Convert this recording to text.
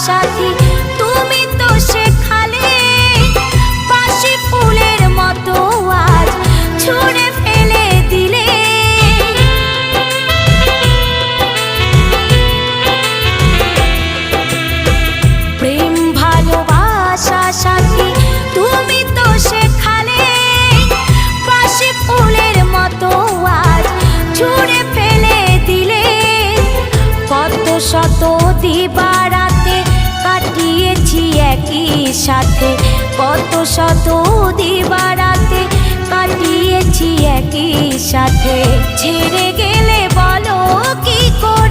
সাথী তুমি তো শেখালে বাসি ফুলের মতো আজ ছুঁড়ে ফেলে দিলে। প্রেম ভালোবাসা সাথী তুমি তো শেখালে বাসি ফুলের মতো আজ ছুঁড়ে ফেলে দিলে। কত শত দিবারাতে কাটিয়েছি একই সাথে, কত শত দিবারাতে কাটিয়েছি একই সাথে। ছেড়ে গেলে বলো কি করে